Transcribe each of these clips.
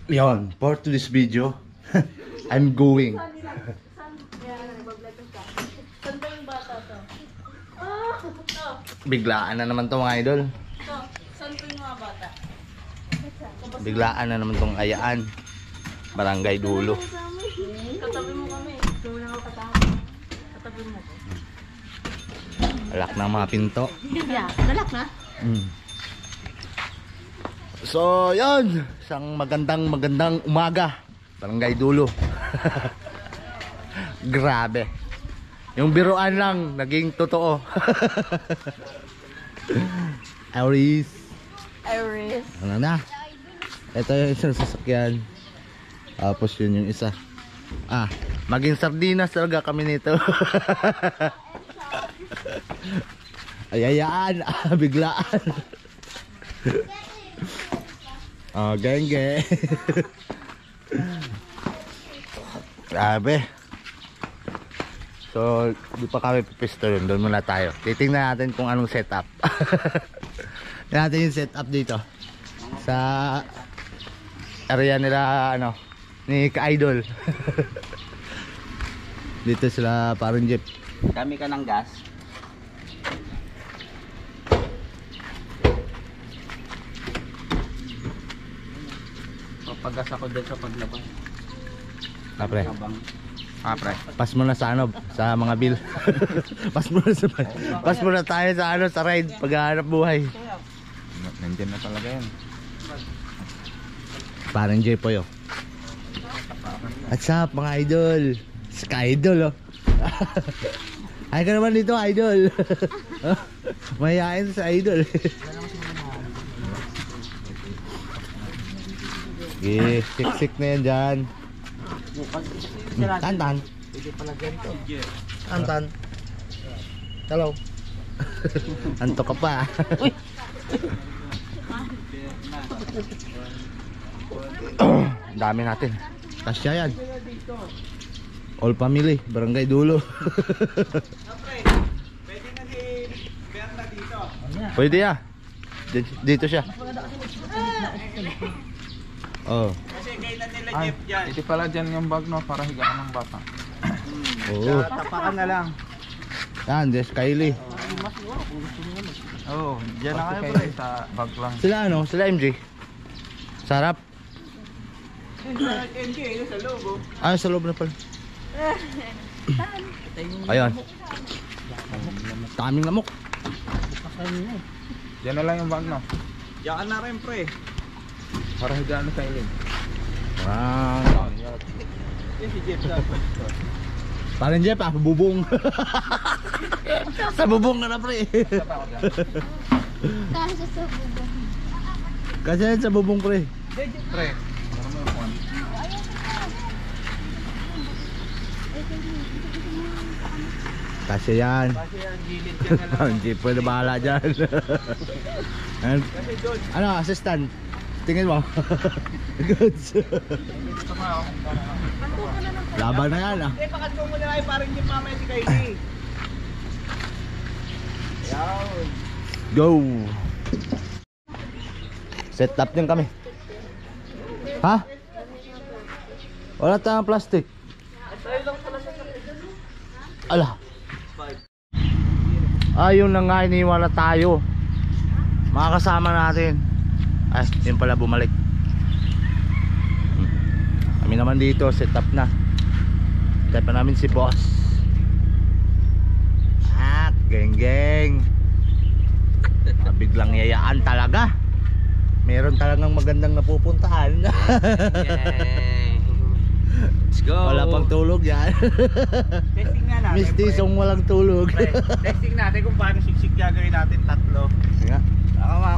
Yon, for to this video, I'm going. Biglaan na naman to mga idol. Saan po yung mga bata? Biglaan na naman tong ayaan. Barangay Dulo. Katabi mo kami. Katabi mo ko. Alak na mga pinto. Yeah, nalak na? So, yon. Isang magandang umaga. Barangay Dulo. Grabe. Yung biruan lang, naging totoo. Iris. Ano na? Ito yung isang sasakyan. Tapos yun yung isa. Maging sardinas talaga kami nito. Ayayaan. Biglaan. Genge. Grabe. So, di pa kami pipisto yun. Doon muna tayo. Titingnan natin kung anong setup. Tingnan natin yung setup dito. Sa area nila, ni Ka-Idol. Dito sila parang jeep. Kami ka ng gas. Papagas ako dito sa paglabas. Pre. Pre. Pas mo na sa sa mga bill. Pas mo na tayo sa sa ride paghahanap buhay. Nandiyan na talaga yan. Parang J po yo. What's up mga idol? Ska-idol Ay ka naman dito idol. Mayayain sa idol. Sik-sik na yan dyan. Tantan. Tantan. Hello. Anto ka pa. Dami natin. Kasya yan. All family, Barangay Dulo. Pwede na si Berna dito. Pwede ya. Dito siya. Oh. Kasi kailan nila Jeff dyan. Ito pala dyan yung bag no, para higaan ng bata. Oo. Tapakan na lang. Yan, Jess Kylie. Oo, dyan na kayo pre, sa bag lang. Sila sila MJ. Sarap. MJ, sa loob Sa loob na pala. Ayun. Daming lamok. Dyan na lang yung bag no. Diyan ka na rin pre. Para higaan sa ilin. Wow. Yan si Jeff sa Parang Jeff bubong. Sa bubong ka na pre. Kasi sa bubong pre. Pre. Kasi yan. Kasi yan, gilid ka na lang. Jeep pwede bahala dyan. Ano assistant? Tingin mo. Goods. Laban na yan Hindi, pakanto mo na kayo parang Jeff mamaya si Kylie. Yaw. Go. Set up din kami. Ha? Wala tayong plastic. Ala. Ayun na nga, iniwan na tayo. Mga kasama natin. Yun pala bumalik. Kami naman dito, set up na. Set pa namin si boss. Geng. Biglang yayaan talaga. Meron talagang magandang napupuntahan. Let's go. Wala pang tulog yan. Testing nga natin. Mistisong walang tulog. Testing natin kung paano siksik gagawin natin tatlo. Nga.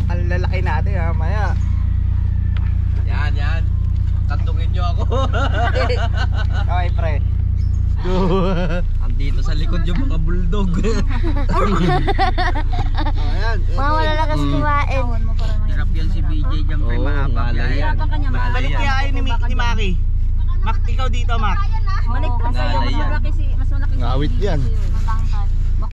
Ang lalaki natin maya. Yan. Tantungin nyo ako. Okay pre. Andito sa likod yung mga bulldog. Ayan. Mga malalakas kumain. Hirap yan si BJ dyan pre, mahaba yan. Balik kaya kayo ni Maki. Mak, ikaw dito Mak. Balik kasi mas malaki si Ngawit yan.